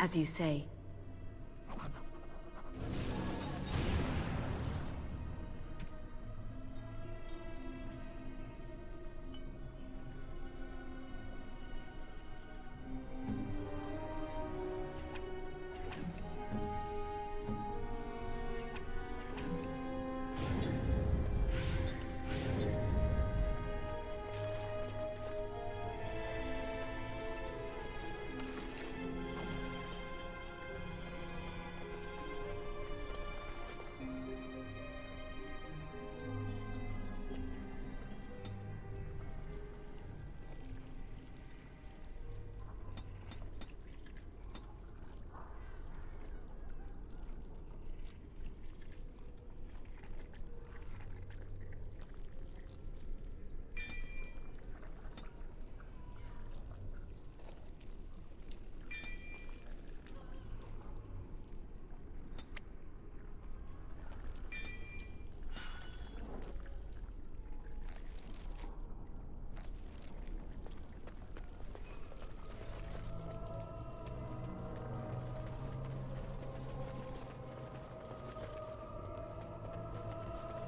As you say.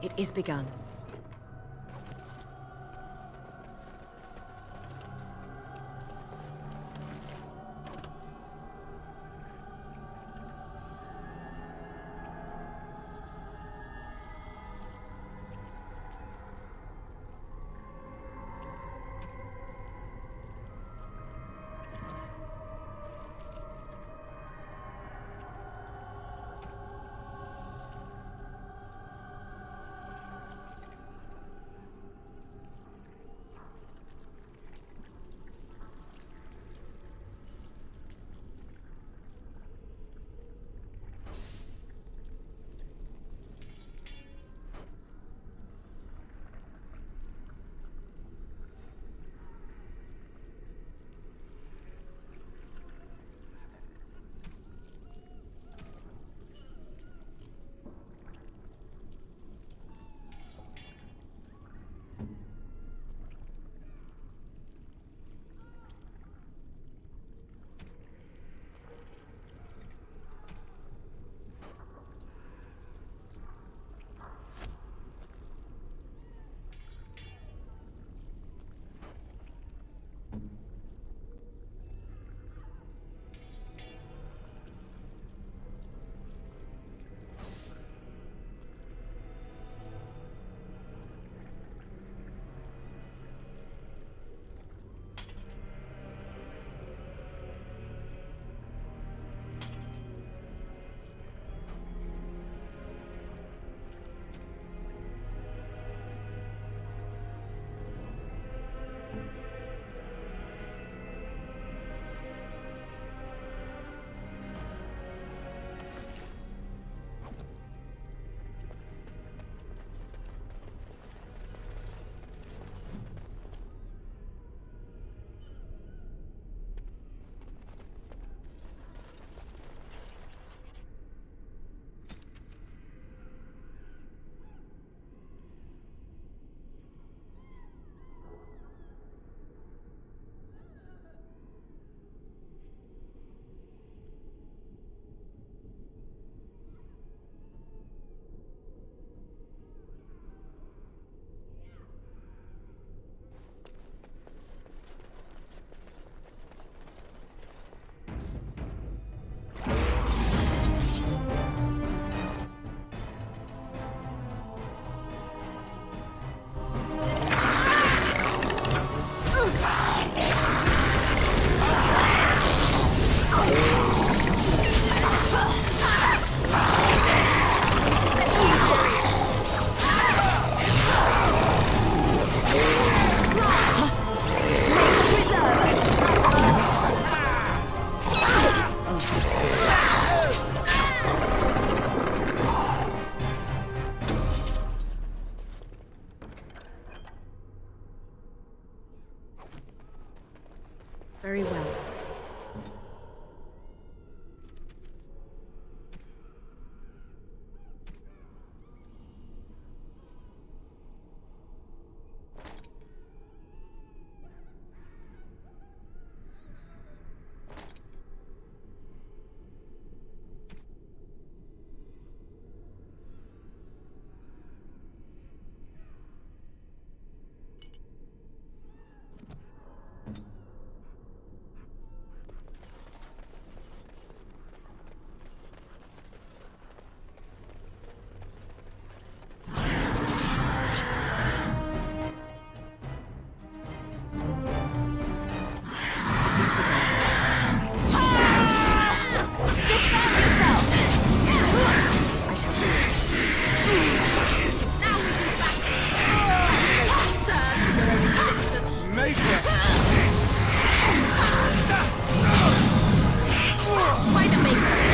It is begun. Very well. Make it! Why the make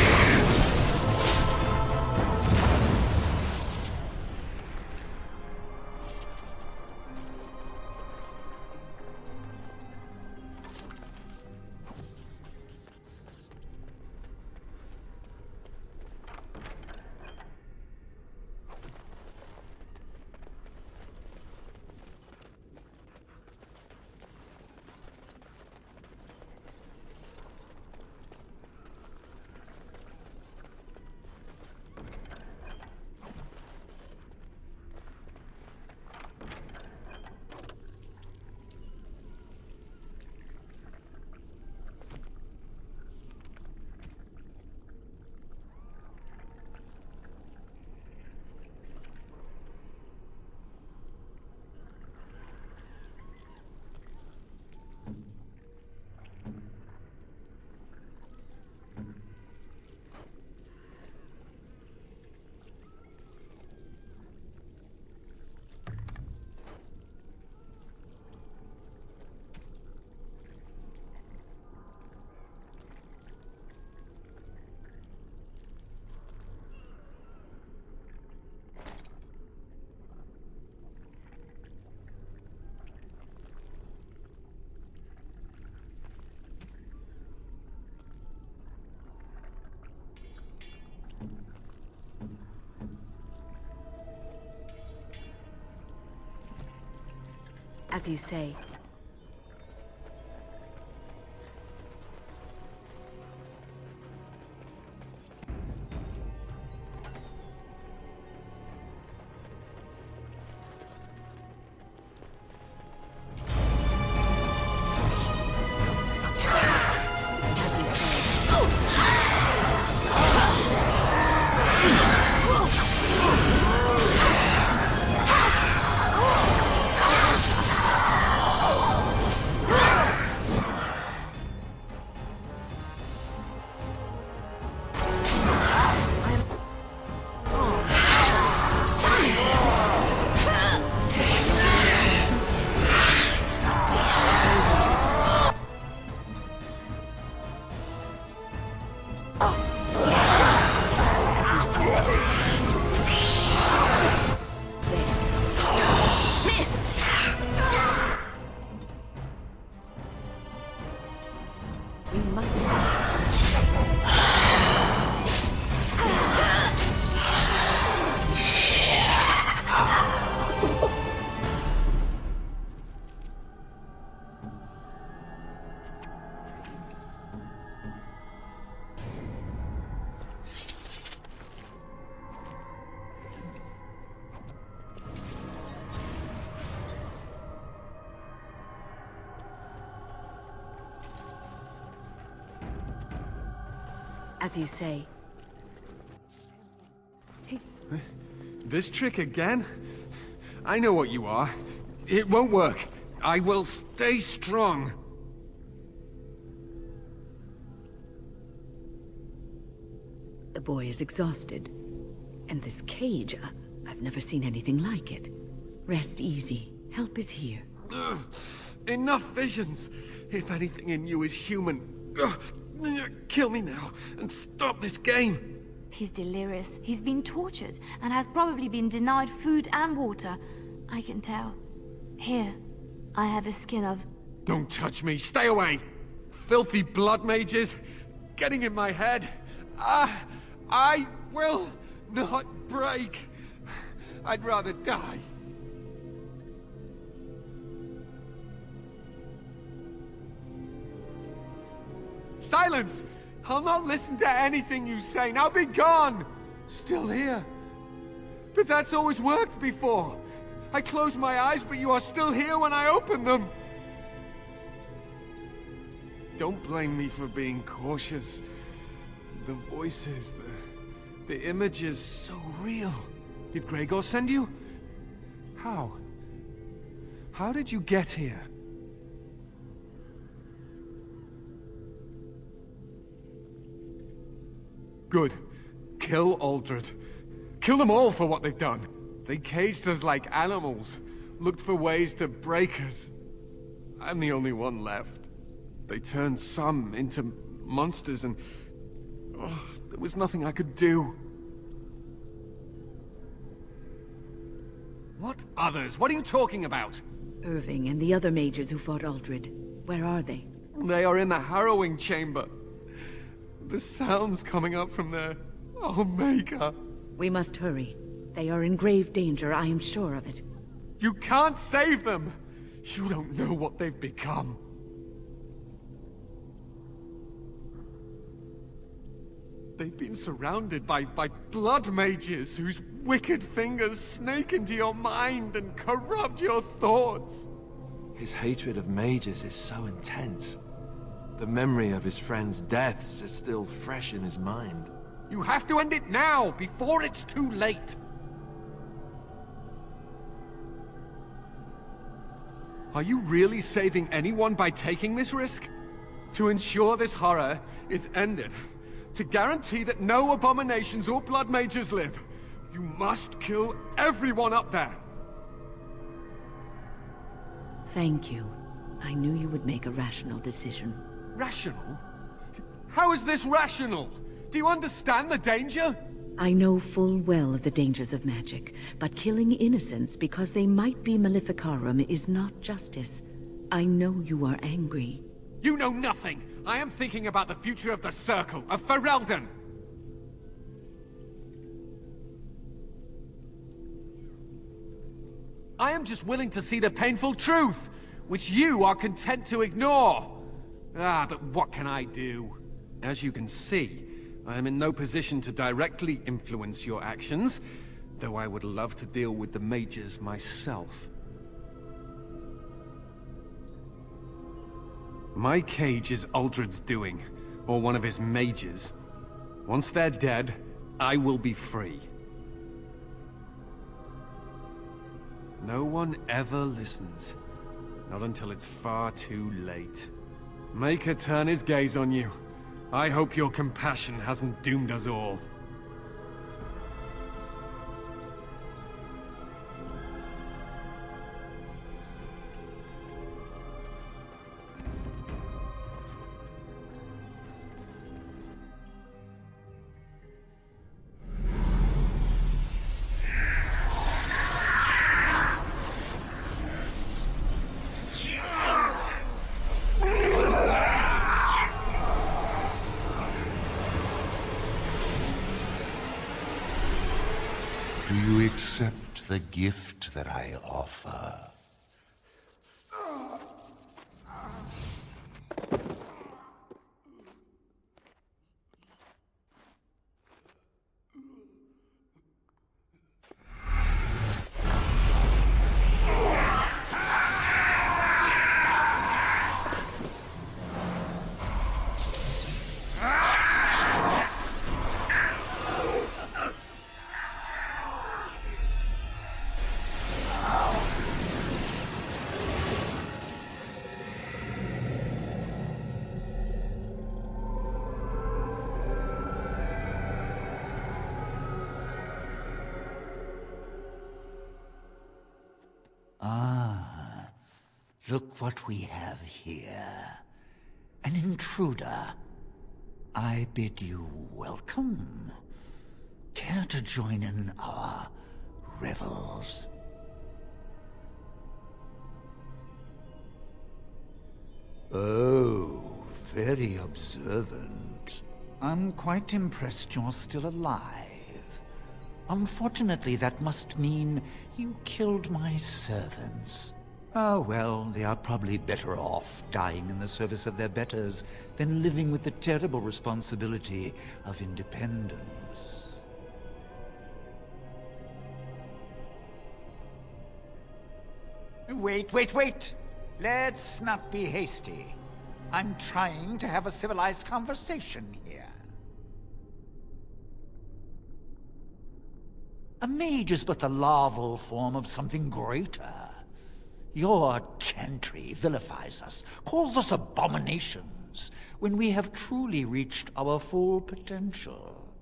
as you say. As you say. This trick again? I know what you are. It won't work. I will stay strong. The boy is exhausted. And this cage, I've never seen anything like it. Rest easy. Help is here. Ugh. Enough visions. If anything in you is human, kill me now and stop this game. He's delirious. He's been tortured and has probably been denied food and water. I can tell. Here, I have a skin of... Don't touch me. Stay away. Filthy blood mages. Getting in my head. I will not break. I'd rather die. Silence! I'll not listen to anything you say. Now be gone! Still here. But that's always worked before. I close my eyes, but you are still here when I open them. Don't blame me for being cautious. The voices, the images, so real. Did Greagoir send you? How? How did you get here? Good. Kill Aldred. Kill them all for what they've done. They caged us like animals, looked for ways to break us. I'm the only one left. They turned some into monsters and... oh, there was nothing I could do. What others? What are you talking about? Irving and the other mages who fought Uldred. Where are they? They are in the Harrowing Chamber. The sounds coming up from there. Oh, Maker. We must hurry. They are in grave danger, I am sure of it. You can't save them! You don't know what they've become. They've been surrounded by blood mages whose wicked fingers snake into your mind and corrupt your thoughts. His hatred of mages is so intense. The memory of his friends' deaths is still fresh in his mind. You have to end it now, before it's too late! Are you really saving anyone by taking this risk? To ensure this horror is ended, to guarantee that no abominations or blood mages live, you must kill everyone up there! Thank you. I knew you would make a rational decision. Rational? How is this rational? Do you understand the danger? I know full well of the dangers of magic, but killing innocents because they might be Maleficarum is not justice. I know you are angry. You know nothing! I am thinking about the future of the Circle, of Ferelden! I am just willing to see the painful truth, which you are content to ignore. Ah, but what can I do? As you can see, I am in no position to directly influence your actions, though I would love to deal with the mages myself. My cage is Uldred's doing, or one of his mages. Once they're dead, I will be free. No one ever listens. Not until it's far too late. Maker turn his gaze on you. I hope your compassion hasn't doomed us all. Do you accept the gift that I offer? Look what we have here. An intruder. I bid you welcome. Care to join in our revels? Oh, very observant. I'm quite impressed you're still alive. Unfortunately, that must mean you killed my servants. Oh, well, they are probably better off dying in the service of their betters than living with the terrible responsibility of independence. Wait! Let's not be hasty. I'm trying to have a civilized conversation here. A mage is but the larval form of something greater. Your chantry vilifies us, calls us abominations, when we have truly reached our full potential.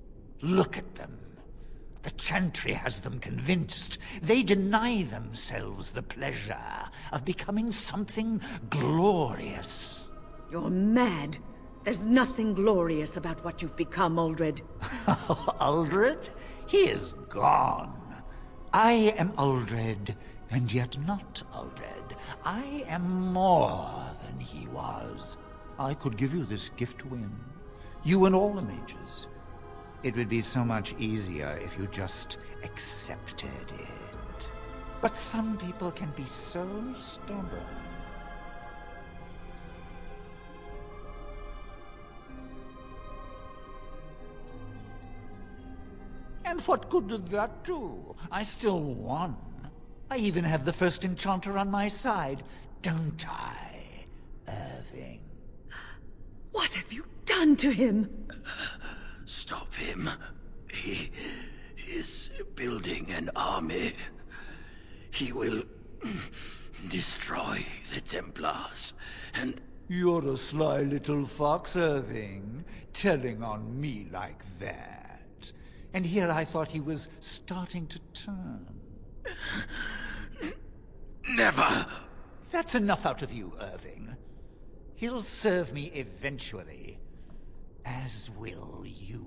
Look at them. The Chantry has them convinced. They deny themselves the pleasure of becoming something glorious. You're mad. There's nothing glorious about what you've become, Uldred. Uldred? He is gone. I am Uldred, and yet not Uldred. I am more than he was. I could give you this gift, Wynne. You and all the mages. It would be so much easier if you just accepted it. But some people can be so stubborn. And what good did that do? I still won. I even have the first enchanter on my side, don't I, Irving? What have you done to him? Stop him. He is building an army. He will destroy the Templars, and... You're a sly little fox, Irving, telling on me like that. And here I thought he was starting to turn. Never! That's enough out of you, Irving. He'll serve me eventually, as will you.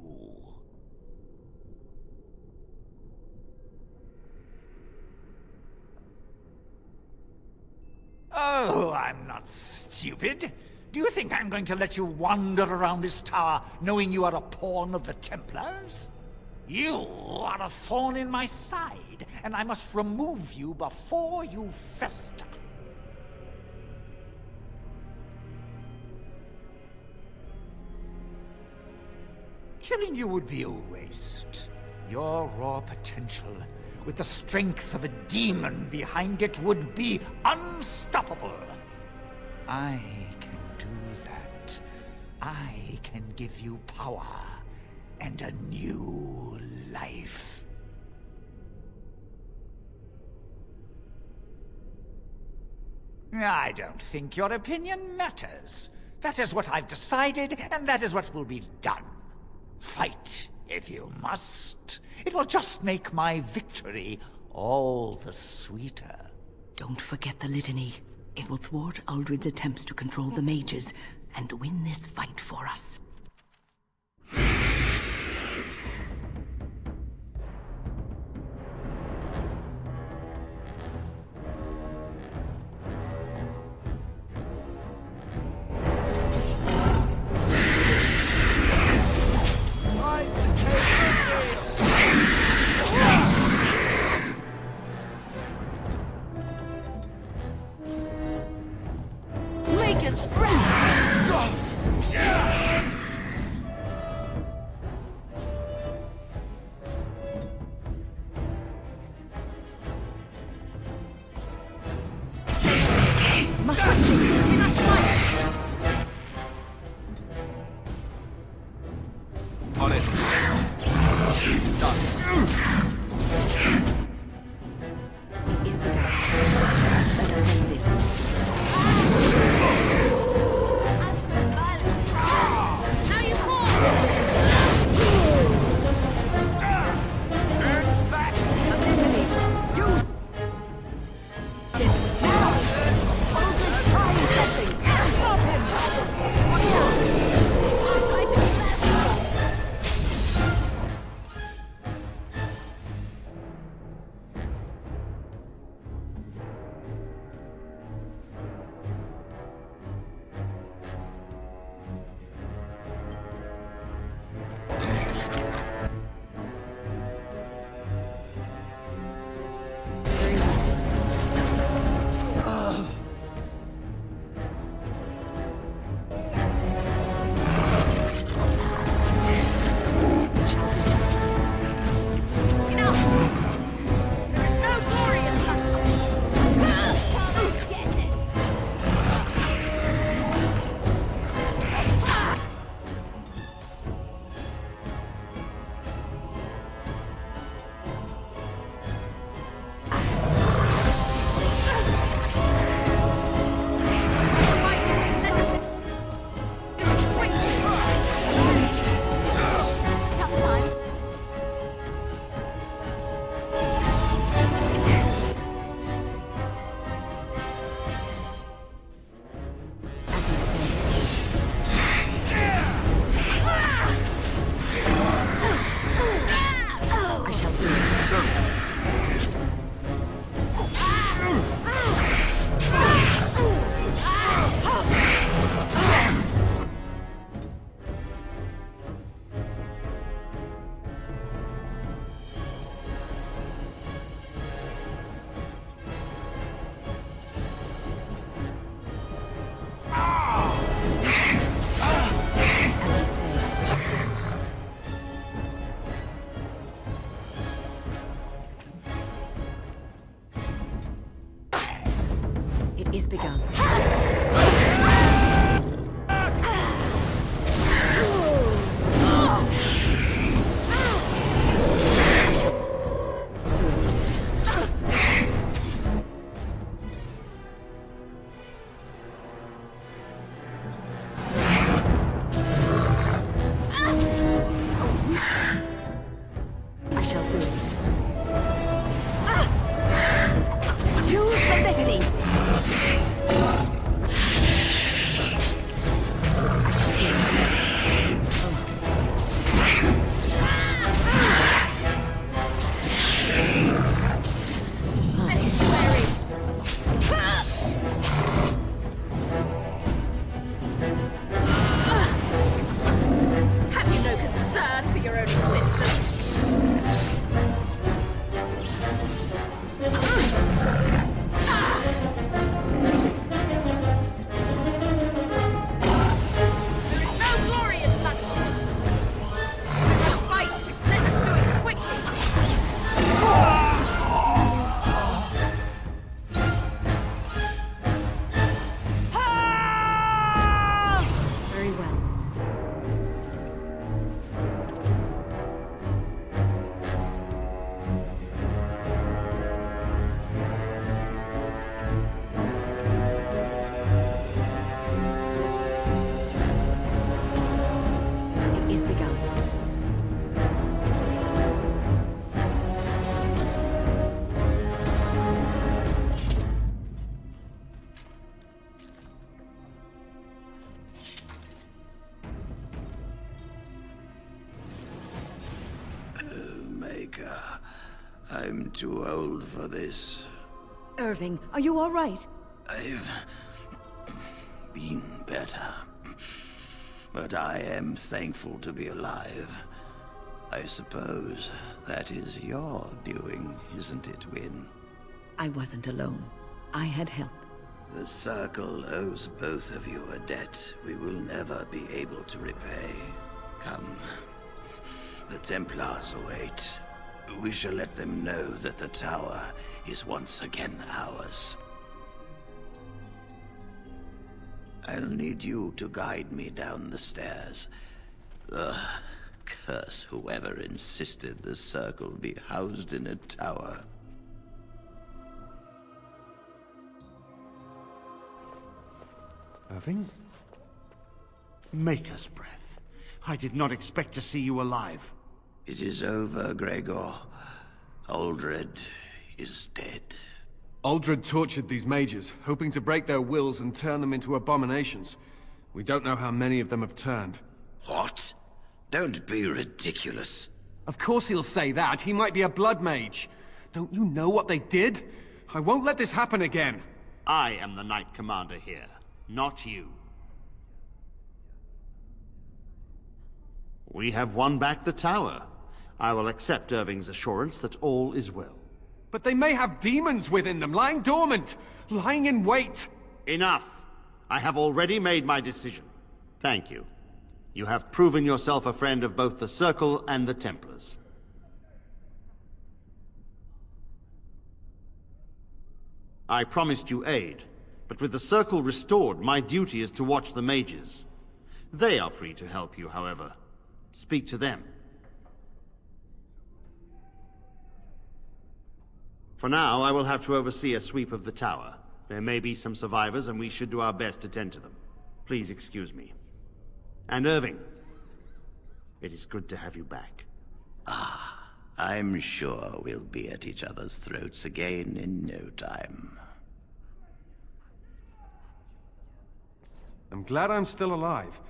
Oh, I'm not stupid. Do you think I'm going to let you wander around this tower knowing you are a pawn of the Templars? You are a thorn in my side, and I must remove you before you fester. Killing you would be a waste. Your raw potential, with the strength of a demon behind it, would be unstoppable. I can do that. I can give you power and a new life. I don't think your opinion matters. That is what I've decided, and that is what will be done. Fight, if you must. It will just make my victory all the sweeter. Don't forget the litany. It will thwart Uldred's attempts to control the mages and win this fight for us. I'm too old for this. Irving, are you all right? I've been better. But I am thankful to be alive. I suppose that is your doing, isn't it, Wynne? I wasn't alone. I had help. The Circle owes both of you a debt we will never be able to repay. Come. The Templars await. We shall let them know that the tower is once again ours. I'll need you to guide me down the stairs. Curse whoever insisted the Circle be housed in a tower. Irving? Maker's breath. I did not expect to see you alive. It is over, Greagoir. Aldred is dead. Aldred tortured these mages, hoping to break their wills and turn them into abominations. We don't know how many of them have turned. What? Don't be ridiculous. Of course he'll say that. He might be a blood mage. Don't you know what they did? I won't let this happen again. I am the Knight Commander here, not you. We have won back the tower. I will accept Irving's assurance that all is well. But they may have demons within them, lying dormant, lying in wait. Enough! I have already made my decision. Thank you. You have proven yourself a friend of both the Circle and the Templars. I promised you aid, but with the Circle restored, my duty is to watch the mages. They are free to help you, however. Speak to them. For now, I will have to oversee a sweep of the tower. There may be some survivors, and we should do our best to tend to them. Please excuse me. And Irving, it is good to have you back. I'm sure we'll be at each other's throats again in no time. I'm glad I'm still alive,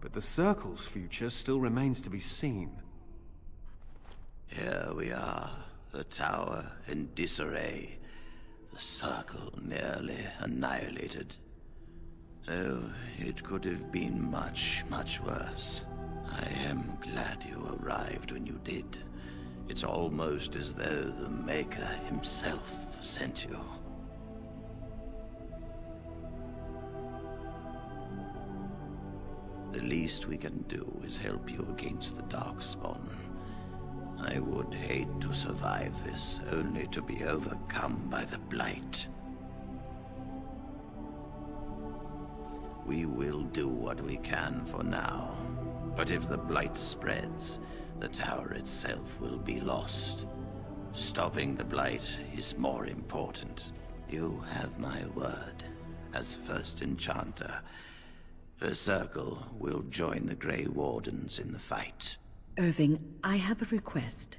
but the Circle's future still remains to be seen. Here we are, the tower in disarray, the Circle nearly annihilated. Oh, it could have been much, much worse. I am glad you arrived when you did. It's almost as though the Maker himself sent you. The least we can do is help you against the Darkspawn. I would hate to survive this, only to be overcome by the Blight. We will do what we can for now. But if the blight spreads, the tower itself will be lost. Stopping the blight is more important. You have my word. As first enchanter, the Circle will join the Grey Wardens in the fight. Irving, I have a request.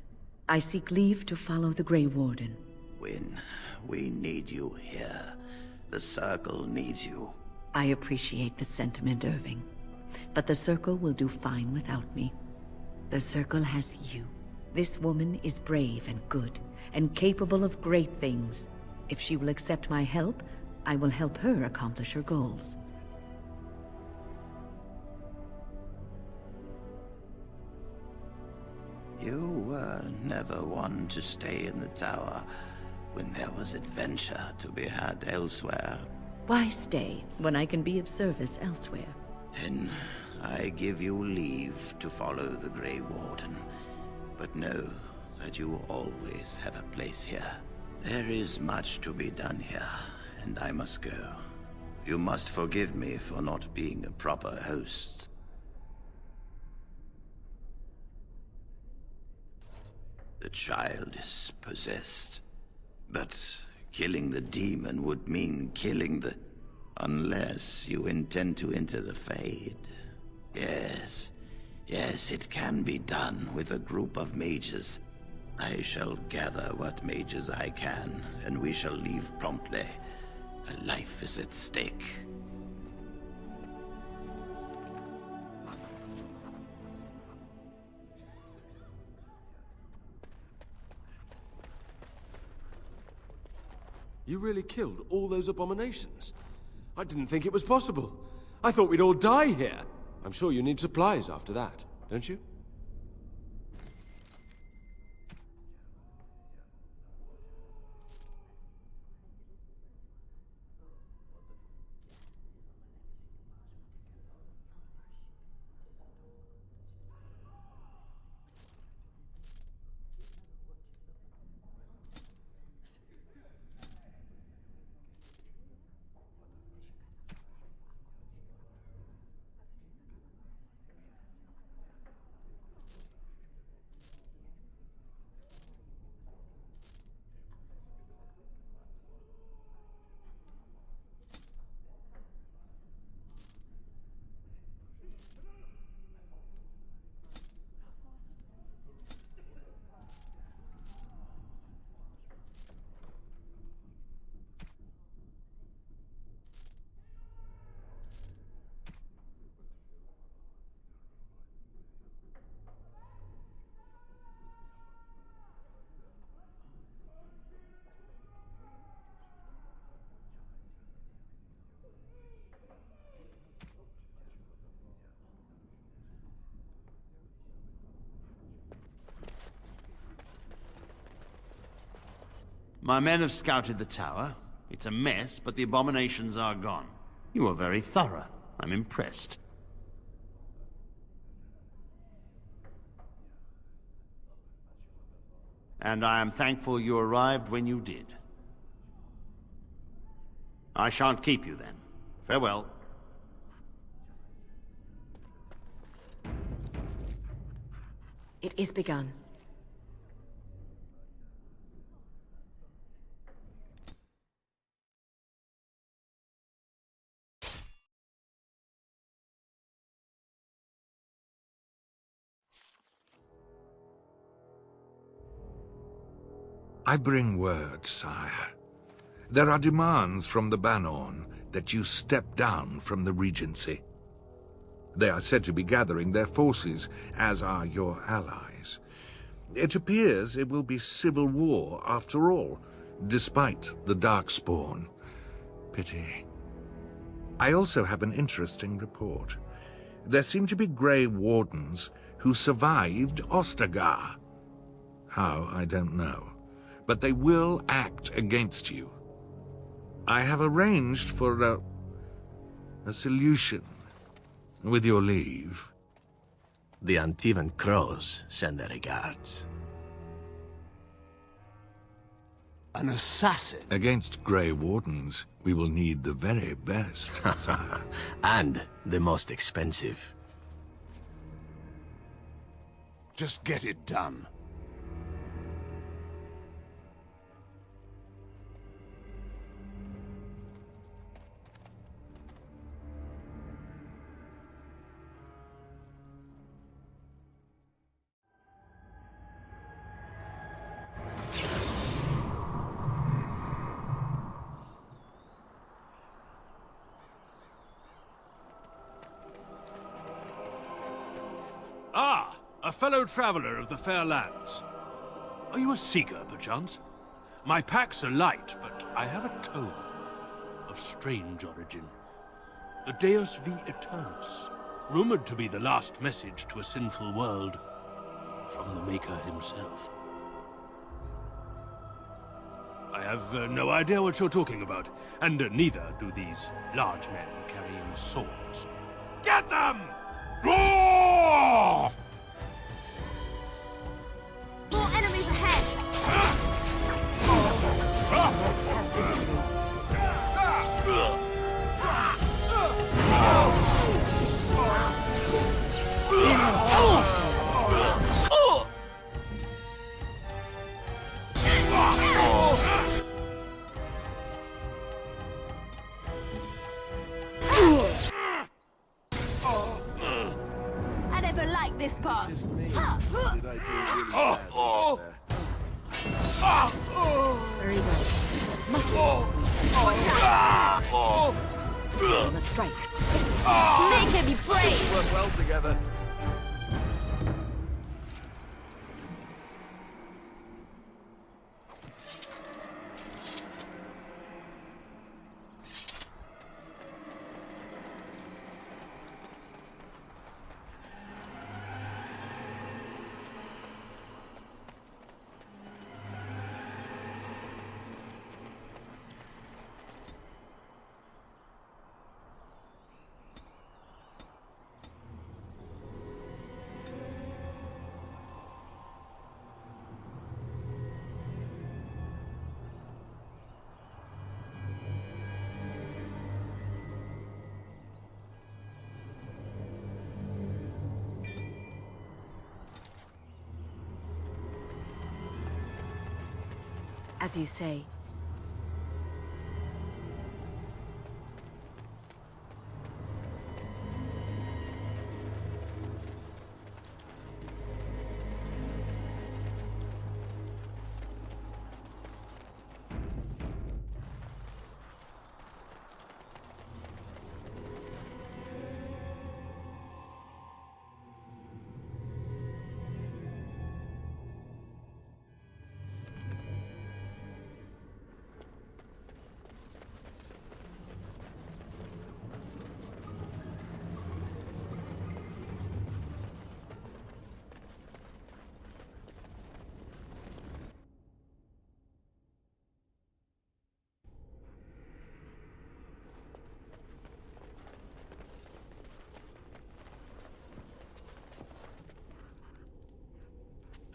I seek leave to follow the Grey Warden. Wynne, we need you here. The Circle needs you. I appreciate the sentiment, Irving. But the Circle will do fine without me. The Circle has you. This woman is brave and good, and capable of great things. If she will accept my help, I will help her accomplish her goals. You were never one to stay in the tower when there was adventure to be had elsewhere. Why stay when I can be of service elsewhere? Then I give you leave to follow the Grey Warden. But know that you always have a place here. There is much to be done here, and I must go. You must forgive me for not being a proper host. The child is possessed. But killing the demon would mean killing the... Unless you intend to enter the Fade. Yes, it can be done with a group of mages. I shall gather what mages I can, and we shall leave promptly. A life is at stake. You really killed all those abominations? I didn't think it was possible. I thought we'd all die here. I'm sure you need supplies after that, don't you? My men have scouted the tower. It's a mess, but the abominations are gone. You are very thorough. I'm impressed. And I am thankful you arrived when you did. I shan't keep you then. Farewell. It is begun. I bring word, sire. There are demands from the Banorn that you step down from the Regency. They are said to be gathering their forces, as are your allies. It appears it will be civil war after all, despite the Darkspawn. Pity. I also have an interesting report. There seem to be Grey Wardens who survived Ostagar. How, I don't know. But they will act against you. I have arranged for a solution, with your leave. The Antivan Crows send their regards. An assassin? Against Grey Wardens, We will need the very best, sire. And the most expensive. Just get it done. Ah, a fellow traveler of the fair lands. Are you a seeker, perchance? My packs are light, but I have a tome of strange origin. The Deus V Eternus, rumored to be the last message to a sinful world from the Maker himself. I have no idea what you're talking about, and neither do these large men carrying swords. Get them! Roar! More enemies ahead! I never liked this part. Very well. We must strike. Make her be brave! Work well together. As you say.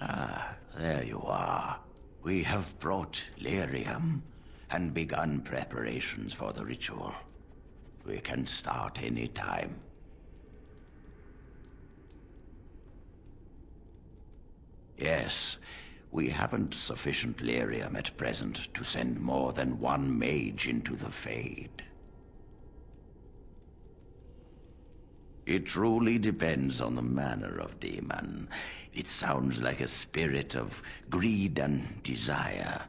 Ah, there you are. We have brought lyrium and begun preparations for the ritual. We can start any time. Yes, we haven't sufficient lyrium at present to send more than one mage into the Fade. It truly depends on the manner of demon. It sounds like a spirit of greed and desire,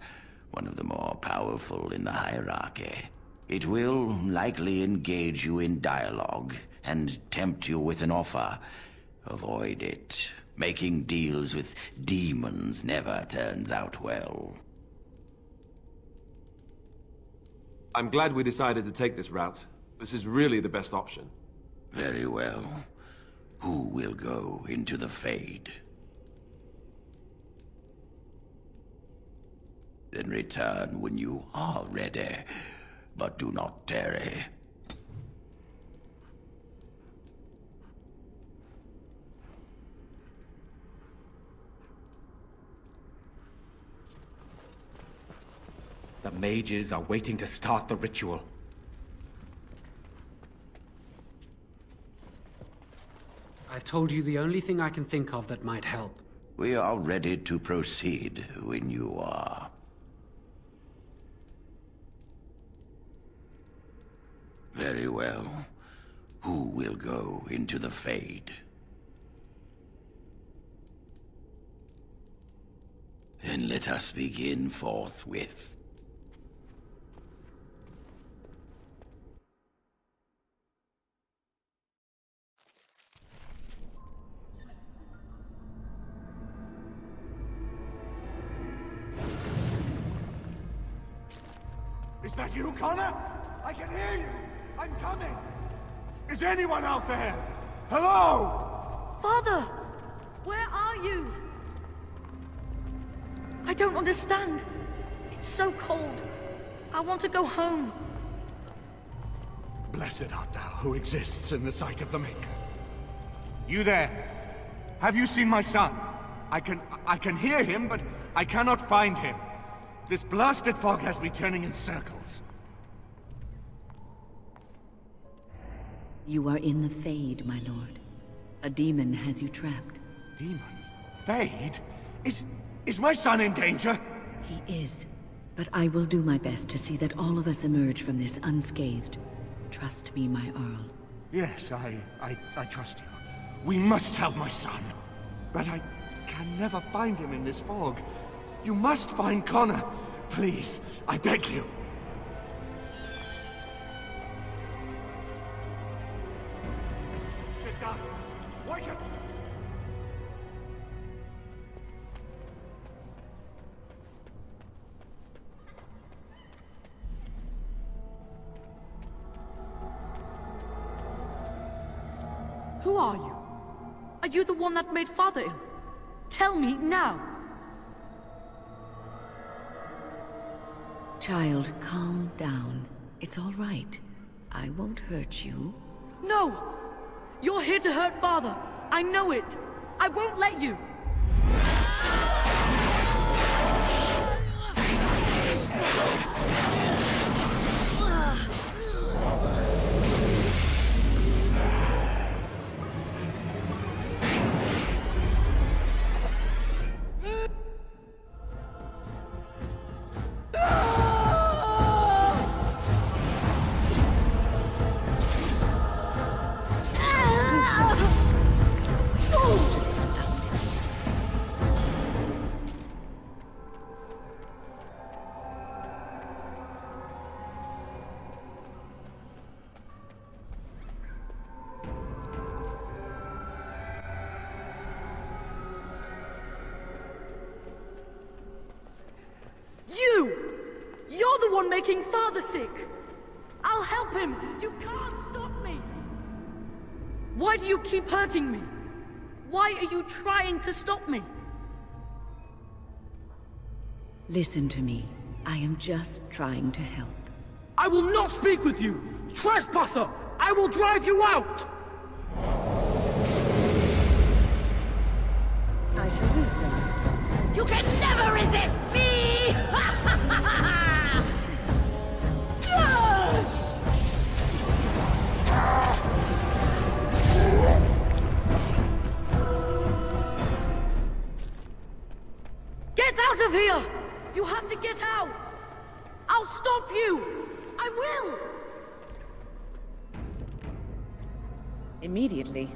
one of the more powerful in the hierarchy. It will likely engage you in dialogue and tempt you with an offer. Avoid it. Making deals with demons never turns out well. I'm glad we decided to take this route. This is really the best option. Very well. Who will go into the Fade? Then return when you are ready, but do not tarry. That mages are waiting to start the ritual. I've told you the only thing I can think of that might help. We are ready to proceed when you are. Very well. Who will go into the Fade? Then let us begin forthwith. Is that you, Connor? I can hear you! I'm coming! Is anyone out there? Hello? Father! Where are you? I don't understand. It's so cold. I want to go home. Blessed art thou who exists in the sight of the Maker. You there? Have you seen my son? I can hear him, but I cannot find him. This blasted fog has me turning in circles. You are in the Fade, my lord. A demon has you trapped. Demon? Fade? Is my son in danger? He is. But I will do my best to see that all of us emerge from this unscathed. Trust me, my Earl. Yes, I trust you. We must help my son. But I can never find him in this fog. You must find Connor. Please, I beg you. Sit down. Wake up. Who are you? Are you the one that made Father ill? Tell me now! Child, calm down. It's all right. I won't hurt you. No! You're here to hurt Father. I know it. I won't let you. You're the one making Father sick! I'll help him! You can't stop me! Why do you keep hurting me? Why are you trying to stop me? Listen to me. I am just trying to help. I will not speak with you! Trespasser! I will drive you out! I shall do so. You can never resist me! Get out of here! You have to get out! I'll stop you! I will! Immediately.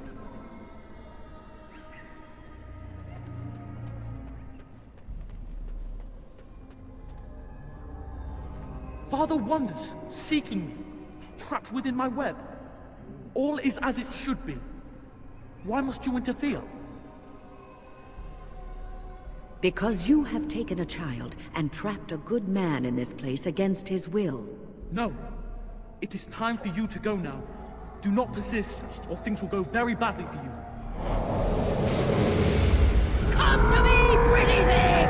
Father wanders, seeking me, trapped within my web. All is as it should be. Why must you interfere? Because you have taken a child and trapped a good man in this place against his will. No. It is time for you to go now. Do not persist, or things will go very badly for you. Come to me, pretty thing!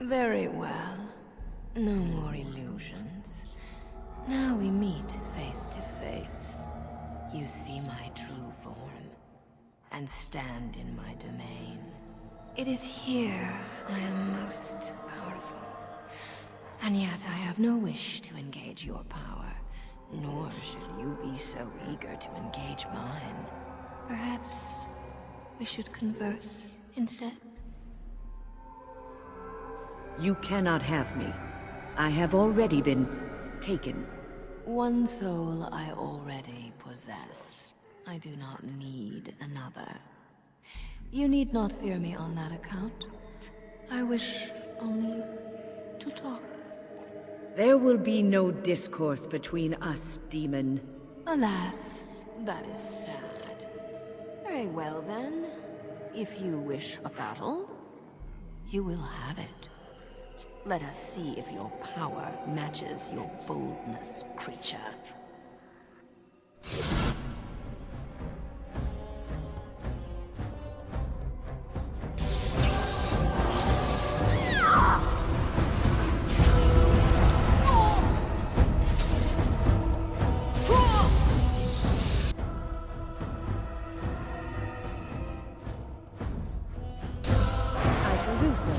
Very well. No more illusions. Now we meet face to face. You see my true form, and stand in my domain. It is here I am most powerful. And yet I have no wish to engage your power, nor should you be so eager to engage mine. Perhaps we should converse instead? You cannot have me. I have already been taken. One soul I already possess. I do not need another. You need not fear me on that account. I wish only to talk. There will be no discourse between us, demon. Alas, that is sad. Very well then. If you wish a battle, you will have it. Let us see if your power matches your boldness, creature. I shall do so.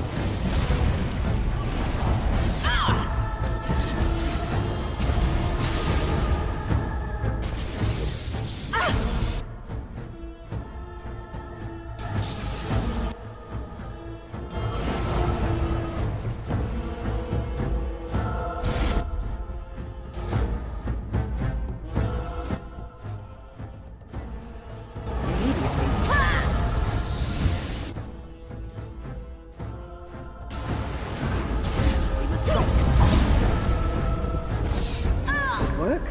Work?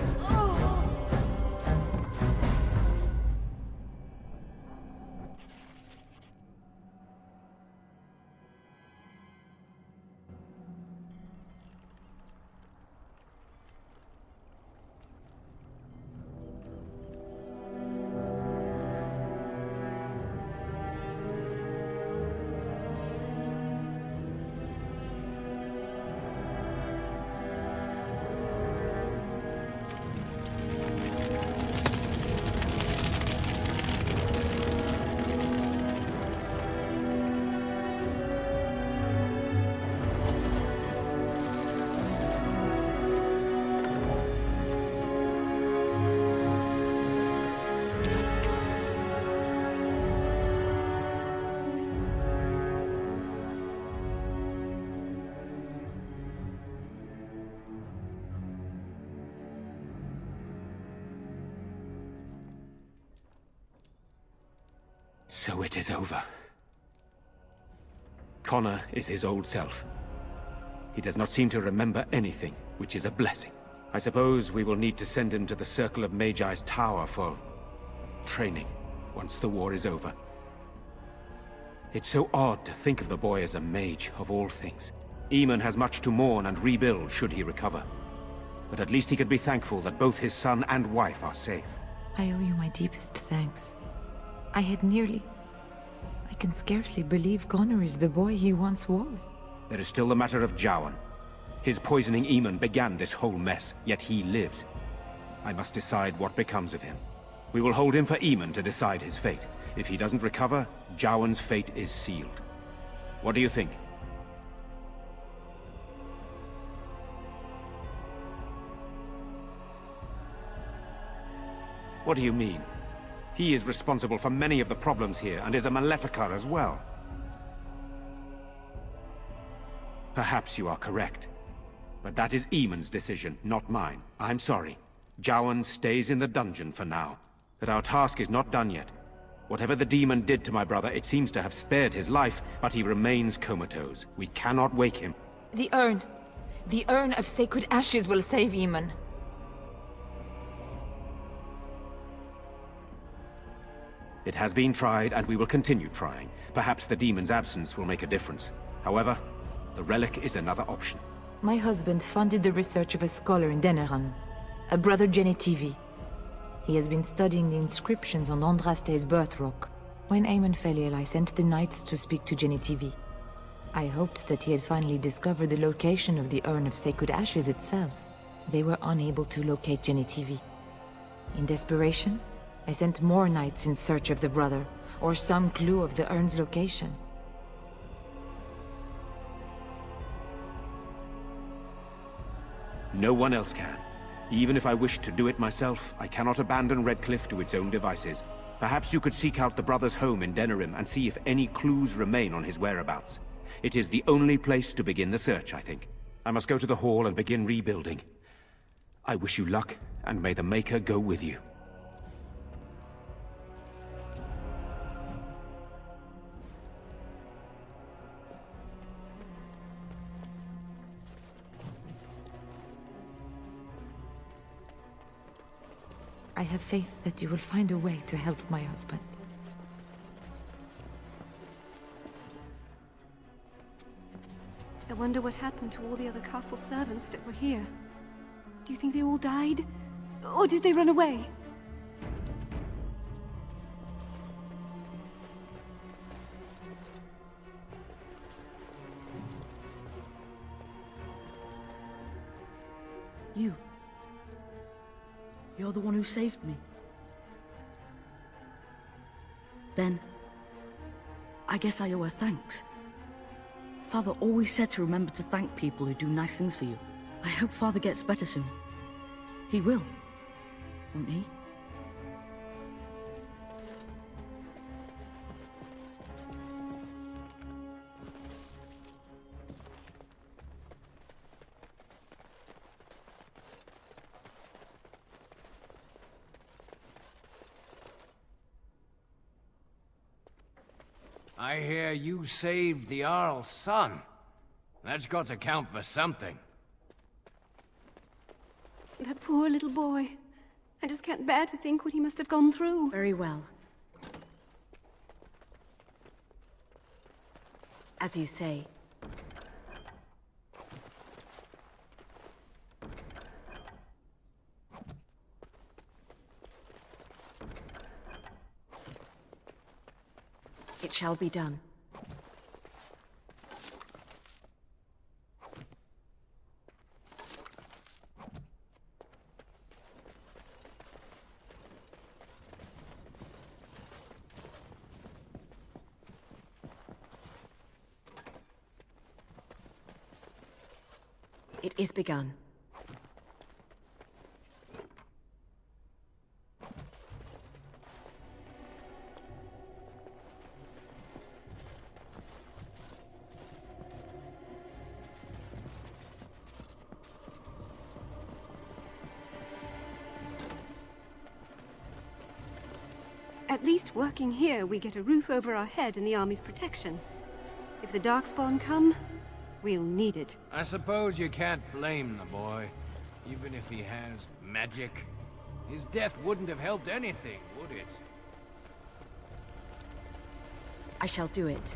So it is over. Connor is his old self. He does not seem to remember anything, which is a blessing. I suppose we will need to send him to the Circle of Magi's tower for training, once the war is over. It's so odd to think of the boy as a mage, of all things. Eamon has much to mourn and rebuild should he recover. But at least he could be thankful that both his son and wife are safe. I owe you my deepest thanks. I can scarcely believe Connor is the boy he once was. There is still the matter of Jowan. His poisoning Eamon began this whole mess, yet he lives. I must decide what becomes of him. We will hold him for Eamon to decide his fate. If he doesn't recover, Jowan's fate is sealed. What do you think? What do you mean? He is responsible for many of the problems here, and is a Maleficar as well. Perhaps you are correct. But that is Eamon's decision, not mine. I'm sorry. Jowan stays in the dungeon for now. But our task is not done yet. Whatever the demon did to my brother, it seems to have spared his life, but he remains comatose. We cannot wake him. The urn. The urn of sacred ashes will save Eamon. It has been tried, and we will continue trying. Perhaps the demon's absence will make a difference. However, the relic is another option. My husband funded the research of a scholar in Denerim, a brother Genetivi. He has been studying the inscriptions on Andraste's birth rock. When Eamon fell ill, I sent the knights to speak to Genetivi. I hoped that he had finally discovered the location of the Urn of Sacred Ashes itself. They were unable to locate Genitivi. In desperation, I sent more knights in search of the brother, or some clue of the urn's location. No one else can. Even if I wished to do it myself, I cannot abandon Redcliffe to its own devices. Perhaps you could seek out the brother's home in Denerim and see if any clues remain on his whereabouts. It is the only place to begin the search, I think. I must go to the hall and begin rebuilding. I wish you luck, and may the Maker go with you. I have faith that you will find a way to help my husband. I wonder what happened to all the other castle servants that were here. Do you think they all died? Or did they run away? You're the one who saved me. Then, I guess I owe her thanks. Father always said to remember to thank people who do nice things for you. I hope Father gets better soon. He will, won't he? I hear you saved the Jarl's son. That's got to count for something. That poor little boy. I just can't bear to think what he must have gone through. Very well. As you say. It shall be done. It is begun. At least working here, we get a roof over our head and the army's protection. If the Darkspawn come, we'll need it. I suppose you can't blame the boy, even if he has magic. His death wouldn't have helped anything, would it? I shall do it.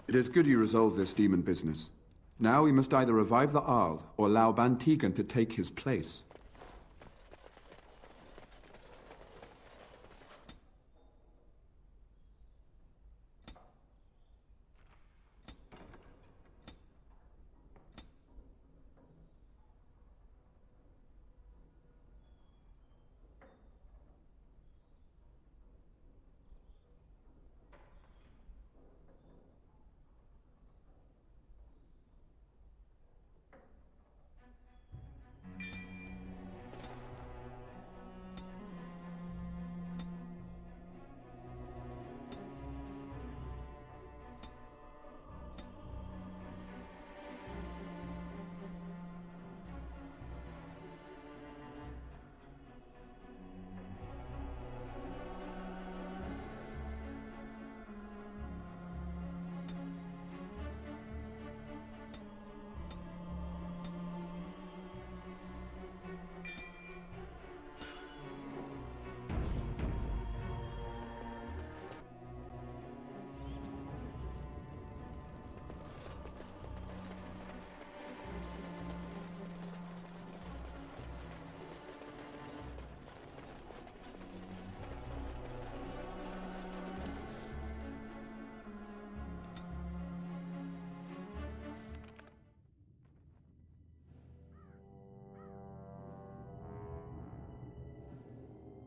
It is good you resolved this demon business. Now we must either revive the Arl or allow Bantegan to take his place.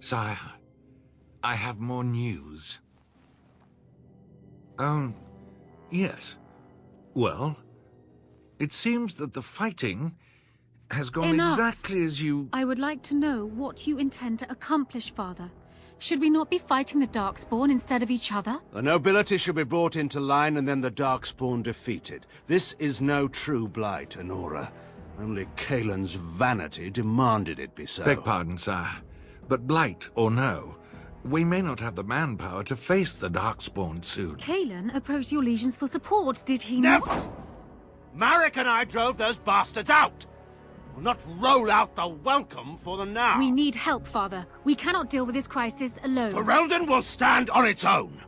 Sire, I have more news. Oh, yes. Well, it seems that the fighting has gone Enough. exactly as you... I would like to know what you intend to accomplish, Father. Should we not be fighting the Darkspawn instead of each other? The nobility should be brought into line and then the Darkspawn defeated. This is no true blight, Honora. Only Kaelin's vanity demanded it be so. Beg pardon, sire. But blight or no, we may not have the manpower to face the Darkspawn soon. Cullen approached your legions for support, did he not? Never! Marek and I drove those bastards out! We'll not roll out the welcome for them now! We need help, Father. We cannot deal with this crisis alone. Ferelden will stand on its own!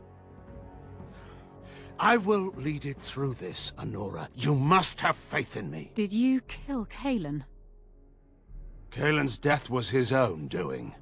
I will lead it through this, Honora. You must have faith in me. Did you kill Cullen? Kaelin's death was his own doing.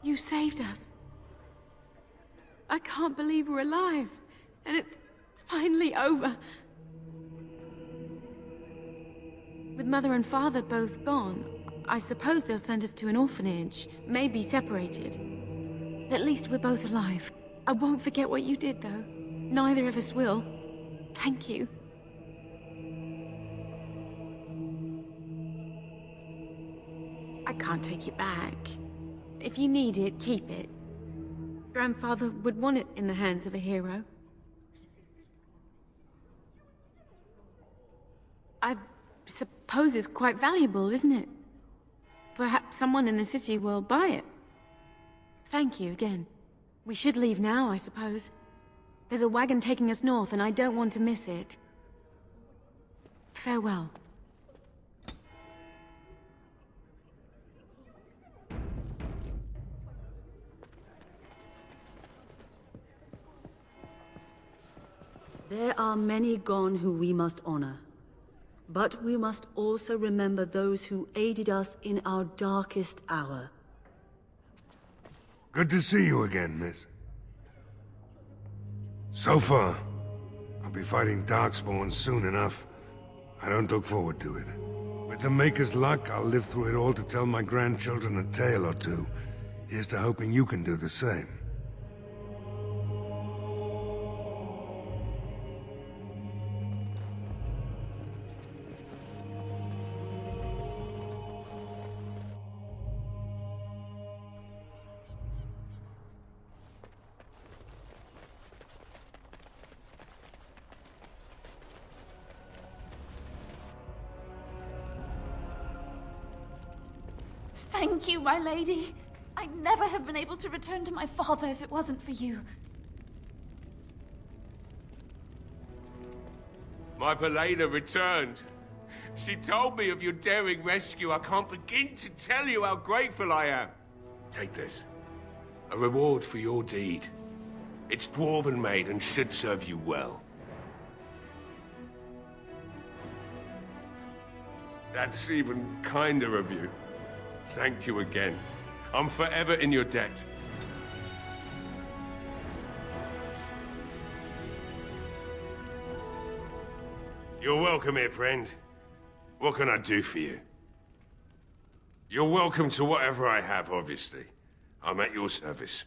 You saved us. I can't believe we're alive. And it's finally over. With Mother and Father both gone, I suppose they'll send us to an orphanage, maybe separated. At least we're both alive. I won't forget what you did, though. Neither of us will. Thank you. I can't take it back. If you need it, keep it. Grandfather would want it in the hands of a hero. I suppose it's quite valuable, isn't it? Perhaps someone in the city will buy it. Thank you again. We should leave now, I suppose. There's a wagon taking us north, and I don't want to miss it. Farewell. There are many gone who we must honor. But we must also remember those who aided us in our darkest hour. Good to see you again, miss. So far, I'll be fighting Darkspawn soon enough. I don't look forward to it. With the Maker's luck, I'll live through it all to tell my grandchildren a tale or two. Here's to hoping you can do the same. Thank you, my lady. I'd never have been able to return to my father if it wasn't for you. My Valena returned. She told me of your daring rescue. I can't begin to tell you how grateful I am. Take this. A reward for your deed. It's dwarven made and should serve you well. That's even kinder of you. Thank you again. I'm forever in your debt. You're welcome here, friend. What can I do for you? You're welcome to whatever I have, obviously. I'm at your service.